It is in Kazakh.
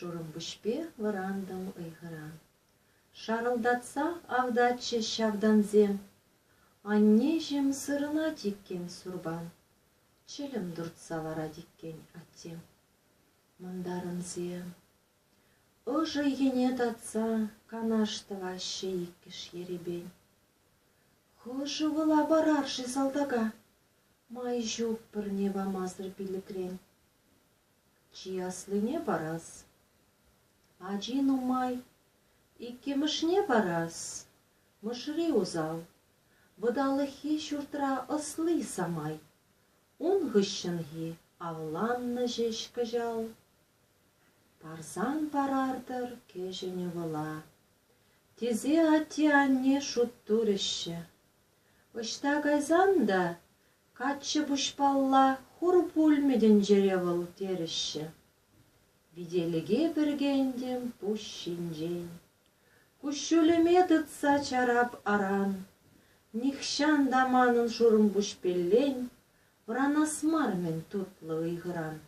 Шурым бүшпе вырандым ыйғыран. Шарылдатса авдатчы шавданзем, аннежем сырына тиккен сурбан. Челім дұртса вара диккен аттем. Мындарынзем. Ыжы ене татса, канаштыва шейіккіш еребен. Хыжы выла бараршы салдага, май жук бірне вамазыр білікрен. Чияслыне барас, аджин умай, иккемішне барас, мышри узал, выдалыхи шуртра ыслы самай, ун гыщынги авланны жешкі жал. Парзан парардыр кежіне выла, тезе ати анне шуттурышы. Ышта гайзанда, качы бушпалла хур пульмеден жеревыл теріші. Виделіге бергендем пущинжен. Кущулеме тытса чарап аран, нихшан даманын шурым бушпеллен, вранасмармен тутлы ыйғыран.